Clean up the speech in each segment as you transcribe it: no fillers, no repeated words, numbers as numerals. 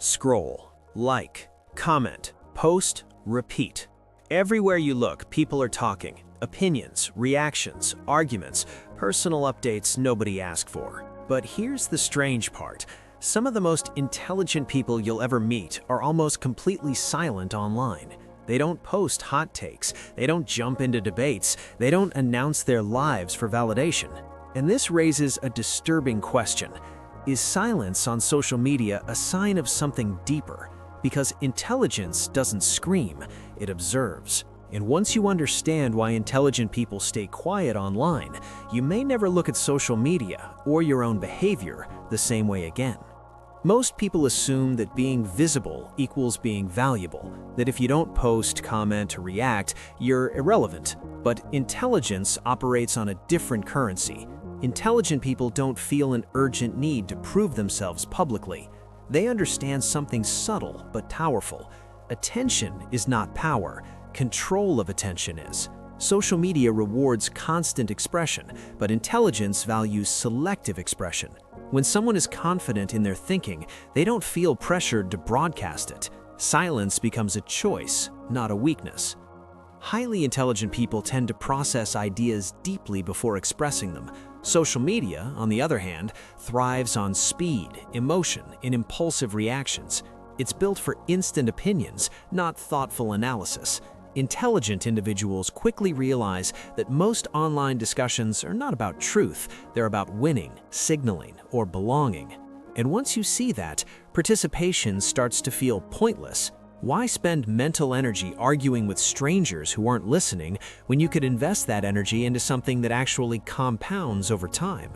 Scroll, like, comment, post, repeat. Everywhere you look, people are talking. Opinions, reactions, arguments, personal updates nobody asked for. But here's the strange part. Some of the most intelligent people you'll ever meet are almost completely silent online. They don't post hot takes, they don't jump into debates, they don't announce their lives for validation. And this raises a disturbing question. Is silence on social media a sign of something deeper? Because intelligence doesn't scream, it observes. And once you understand why intelligent people stay quiet online, you may never look at social media or your own behavior the same way again. Most people assume that being visible equals being valuable, that if you don't post, comment, or react, you're irrelevant. But intelligence operates on a different currency. Intelligent people don't feel an urgent need to prove themselves publicly. They understand something subtle but powerful. Attention is not power. Control of attention is. Social media rewards constant expression, but intelligence values selective expression. When someone is confident in their thinking, they don't feel pressured to broadcast it. Silence becomes a choice, not a weakness. Highly intelligent people tend to process ideas deeply before expressing them. Social media, on the other hand, thrives on speed, emotion, and impulsive reactions. It's built for instant opinions, not thoughtful analysis. Intelligent individuals quickly realize that most online discussions are not about truth, they're about winning, signaling, or belonging. And once you see that, participation starts to feel pointless. Why spend mental energy arguing with strangers who aren't listening when you could invest that energy into something that actually compounds over time?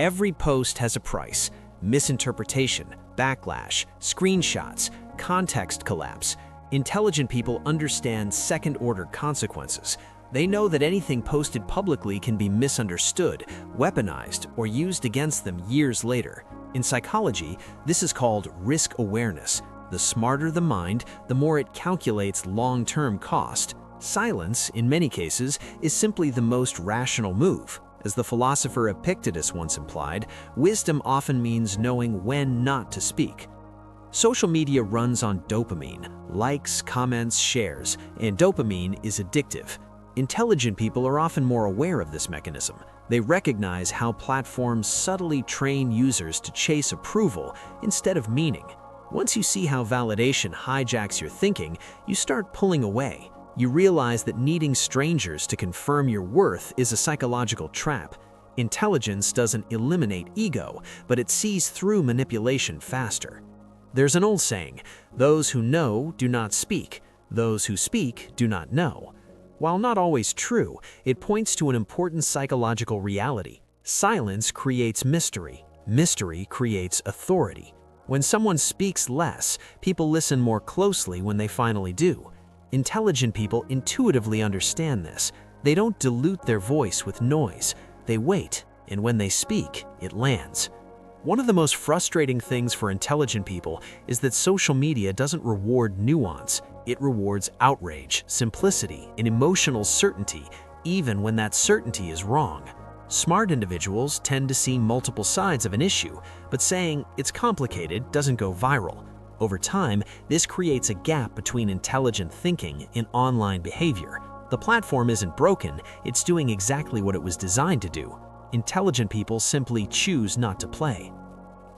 Every post has a price: misinterpretation, backlash, screenshots, context collapse. Intelligent people understand second-order consequences. They know that anything posted publicly can be misunderstood, weaponized, or used against them years later. In psychology, this is called risk awareness. The smarter the mind, the more it calculates long-term cost. Silence, in many cases, is simply the most rational move. As the philosopher Epictetus once implied, wisdom often means knowing when not to speak. Social media runs on dopamine, likes, comments, shares, and dopamine is addictive. Intelligent people are often more aware of this mechanism. They recognize how platforms subtly train users to chase approval instead of meaning. Once you see how validation hijacks your thinking, you start pulling away. You realize that needing strangers to confirm your worth is a psychological trap. Intelligence doesn't eliminate ego, but it sees through manipulation faster. There's an old saying, "Those who know do not speak, those who speak do not know." While not always true, it points to an important psychological reality. Silence creates mystery. Mystery creates authority. When someone speaks less, people listen more closely when they finally do. Intelligent people intuitively understand this. They don't dilute their voice with noise. They wait, and when they speak, it lands. One of the most frustrating things for intelligent people is that social media doesn't reward nuance. It rewards outrage, simplicity, and emotional certainty, even when that certainty is wrong. Smart individuals tend to see multiple sides of an issue, but saying it's complicated doesn't go viral. Over time, this creates a gap between intelligent thinking and online behavior. The platform isn't broken, it's doing exactly what it was designed to do. Intelligent people simply choose not to play.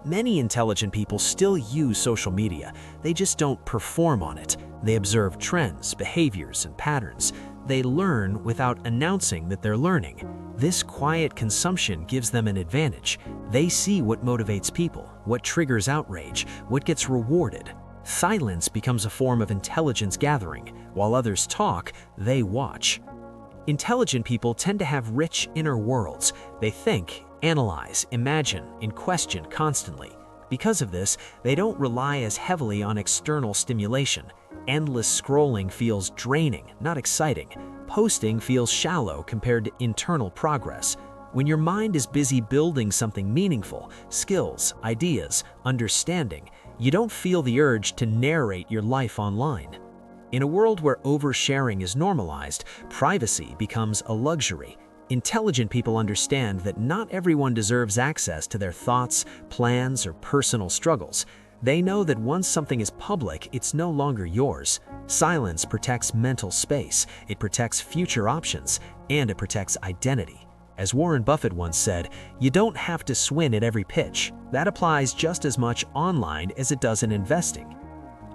Many intelligent people still use social media, they just don't perform on it. They observe trends, behaviors, and patterns. They learn without announcing that they're learning. This quiet consumption gives them an advantage. They see what motivates people, what triggers outrage, what gets rewarded. Silence becomes a form of intelligence gathering. While others talk, they watch. Intelligent people tend to have rich inner worlds. They think, analyze, imagine, and question constantly. Because of this, they don't rely as heavily on external stimulation. Endless scrolling feels draining, not exciting. Posting feels shallow compared to internal progress. When your mind is busy building something meaningful, skills, ideas, understanding, you don't feel the urge to narrate your life online. In a world where oversharing is normalized, privacy becomes a luxury. Intelligent people understand that not everyone deserves access to their thoughts, plans, or personal struggles. They know that once something is public, it's no longer yours. Silence protects mental space, it protects future options, and it protects identity. As Warren Buffett once said, you don't have to swing at every pitch. That applies just as much online as it does in investing.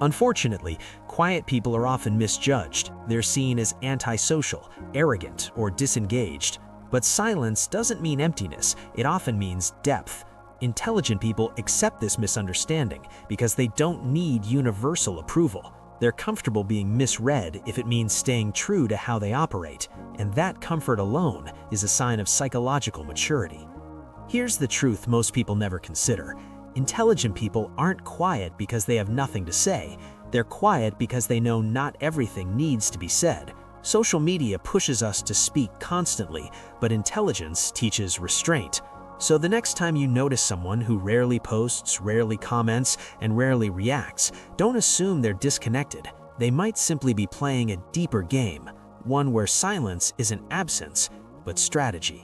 Unfortunately, quiet people are often misjudged. They're seen as antisocial, arrogant, or disengaged. But silence doesn't mean emptiness, it often means depth. Intelligent people accept this misunderstanding because they don't need universal approval. They're comfortable being misread if it means staying true to how they operate, and that comfort alone is a sign of psychological maturity. Here's the truth most people never consider. Intelligent people aren't quiet because they have nothing to say. They're quiet because they know not everything needs to be said. Social media pushes us to speak constantly, but intelligence teaches restraint. So the next time you notice someone who rarely posts, rarely comments, and rarely reacts, don't assume they're disconnected. They might simply be playing a deeper game, one where silence isn't absence, but strategy.